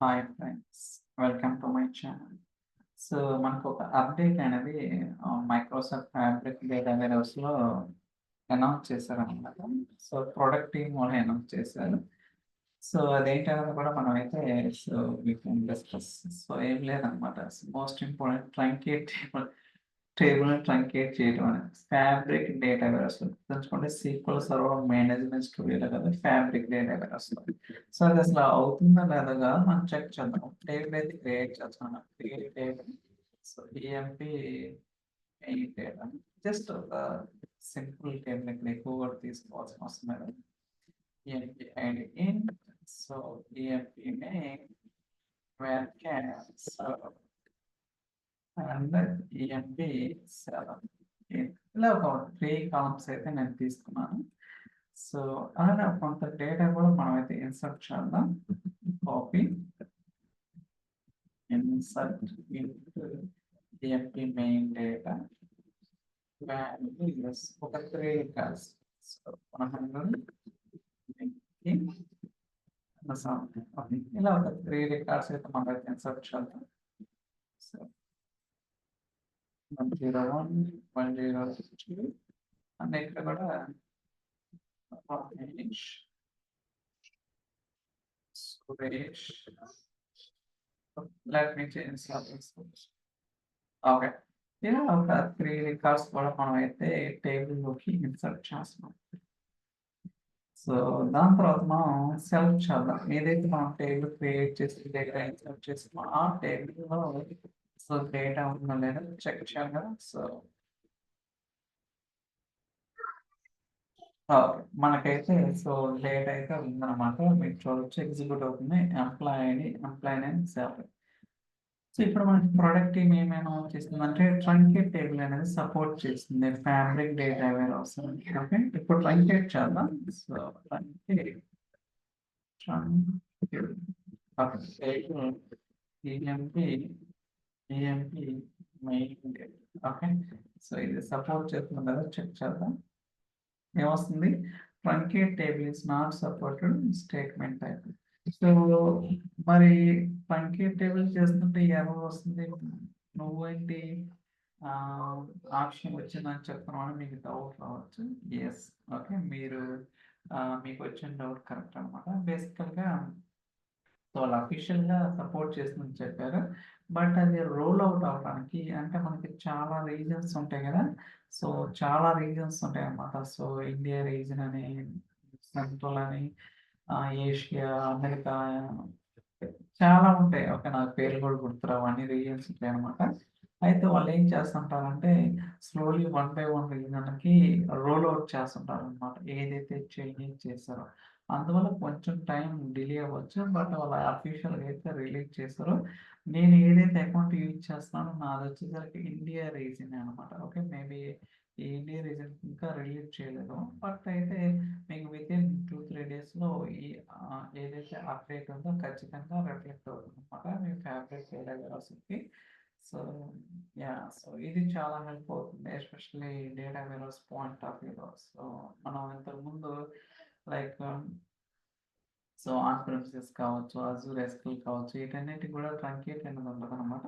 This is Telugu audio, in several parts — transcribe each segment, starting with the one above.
Hi friends. Welcome to my channel. So, మనకొక అప్డేట్ అనేది మైక్రోసాఫ్ట్ ఫ్యాబ్రిక్ డేటా వేర్‌హౌస్‌లో అనౌన్స్ చేశారనమాట. సో, ప్రొడక్ట్ టీమ్ వాళ్ళు అనౌన్స్ చేశారు. సో, అదేంటనేది కూడా మనమైతే so, we can discuss. So, ఏం లేదనమాట. మోస్ట్ ఇంపార్టెంట్ టేబుల్‌ని ట్రంకేట్ చేయడం అనేది. ఫ్యాబ్రిక్ డేటా వేర్‌హౌస్‌లో గుర్తుంచుకోండి సీక్వెల్ సర్వర్ మేనేజ్‌మెంట్ స్టూడియోలో కదా! ఫ్యాబ్రిక్ డేటా వేర్‌హౌస్‌లో. సో, అదసల అవుతుందా లేదా కాదు మనం చెక్ చేద్దాం. టేబుల్ అయితే క్రియేట్ చేస్తున్నాను. Create table. So, EMP main table. Just ఒక సింపుల్ టేబుల్ ఇక్కడ ఎక్కువ కూడా తీసుకోవాల్సిన అవసరం లేదు. EMP ID in. So, EMP name wear cans and EMP 7. ఇలా ఒక 3 కాలమ్స్ అయితే నేను తీసుకున్నాను. సో, అలానే కొంత డేటా కూడా మనమైతే ఇన్సర్ట్ చేద్దాం. Copy, insert into EMP main data values ఒక 3 రికార్డ్స్. సో, 100 ఇలా ఒక 3 రికార్డ్స్ అయితే మనమైతే ఇన్సర్ట్ చేద్దాం. సో, 101, 102 అండ్ ఇక్కడ కూడా Ramesh, Suresh. Let me change something. Okay. ఇలా ఒక 3 రికార్డ్స్ కూడా మనమైతే టేబుల్‌లోకి ఇన్సర్ట్ చేస్తున్నాం. సో, దాని తర్వాత మనం సెలెక్ట్ చేద్దాం. ఏదైతే మనం టేబుల్ క్రియేట్ చేసి డేటా ఇన్సర్ట్ చేసామో ఆ టేబుల్‌లో సో, డేటా ఉందో లేదో చెక్ చేయాలి కదా! So, okay. మనకైతే సో, డేటా అయితే ఉందన్నమాట. మీరు చూడొచ్చు ఎగ్జిక్యూట్ అవుతుంది. Employee name salary. సో, ఇప్పుడు మనకి ప్రొడక్ట్ టీమ్ ఏమైనా చేస్తుందంటే ట్రంకేట్ టేబుల్ అనేది సపోర్ట్ చేస్తుంది. ఫ్యాబ్రిక్ డేటా వేర్‌హౌస్ అని. ఓకే. ఇప్పుడు ట్రంకేట్ చేద్దాం. So, truncate truncate okay. Table EMP EMP main data. Okay. So, ఇది సపోర్ట్ చేస్తుందో లేదో చెక్ చేద్దాం. ఏమొస్తుంది? Truncate table is not supported statement type. So, మరి ట్రంకేట్ టేబుల్ చేస్తుంటే ఎర్రర్ వస్తుంది. నువ్వేంటి ఆప్షన్ వచ్చిందని చెప్తున్నావు అని మీకు డౌట్ రావచ్చు. యెస్. ఓకే. మీరు మీకొచ్చిన డౌట్ కరెక్ట్ అనమాట. బేసికల్‌గా సో, వాళ్ళు అఫీషియల్‌గా సపోర్ట్ చేస్తుందని చెప్పారు. బట్ అది రోల్ అవుట్ అవ్వడానికి అంటే మనకి చాలా రీజన్స్ ఉంటాయి గదా! సో, చాలా రీజన్స్ ఉంటాయన్నమాట. సో, ఇండియా రీజన్ అని, సెంట్రల్ అని, ఏషియా, అమెరికా చాలా ఉంటాయి. ఓకే. నాకు పేర్లు కూడా గుర్తురావు. అన్ని రీజియన్స్ ఉంటాయన్నమాట. అయితే వాళ్ళేం చేస్తుంటారంటే, స్లోలీ వన్ బై వన్ రీజన్‌కి రోల్ అవుట్ చేస్తుంటారనమాట. ఏదైతే చేంజెస్ చేశారో. అందువల్ల కొంచెం టైం డిలే అవ్వచ్చు. బట్ వాళ్ళ అఫీషియల్‌గా అయితే రిలీజ్ చేశారో. నేను ఏదైతే అకౌంట్ యూజ్ చేస్తున్నానో నాదొచ్చేసరికి ఇండియా రీజనే అనమాట. ఓకే. మేబీ ఈ ఇండియా రీజన్ ఇంకా రిలీజ్ చేయలేదు. బట్ అయితే మీకు వితిన్ 2, 3 డేస్‌లో ఈ ఏదైతే అప్డేట్ ఉందో ఖచ్చితంగా రిఫ్లెక్ట్ అవుతుందన్నమాట మీ ఫేవరెట్ డేటా వేర్‌హౌస్‌కి. So, yeah! సో, ఇది చాలా హెల్ప్ అవుతుంది. Especially data warehouse point of వ్యూలో. సో, మనం ఇంతకుముందు లైక్ సో, ఆన్ ప్రిమిసెస్ కావచ్చు, అజూర్ ఎస్‌క్యూఎల్ కావచ్చు, వీటన్నిటికి కూడా ట్రంకేట్ అనేది ఉంటదనమాట.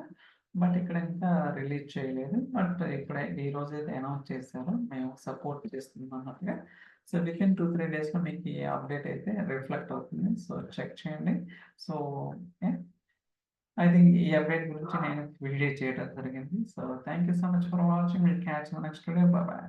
బట్ ఇక్కడ ఇంకా రిలీజ్ చేయలేదు. బట్ ఇప్పుడే ఈరోజైతే అనౌన్స్ చేశారు. మేము సపోర్ట్ చేస్తున్నాం అన్నట్టుగా. సో, వితిన్ 2, 3 డేస్‌లో మీకు ఈ అప్డేట్ అయితే రిఫ్లెక్ట్ అవుతుంది. సో, చెక్ చేయండి. So, yeah! ఐ థింక్ ఈ అప్డేట్ గురించి నేను వీడియో చేయడం జరిగింది. So, thank you so much for watching. Will catch you next video. By by.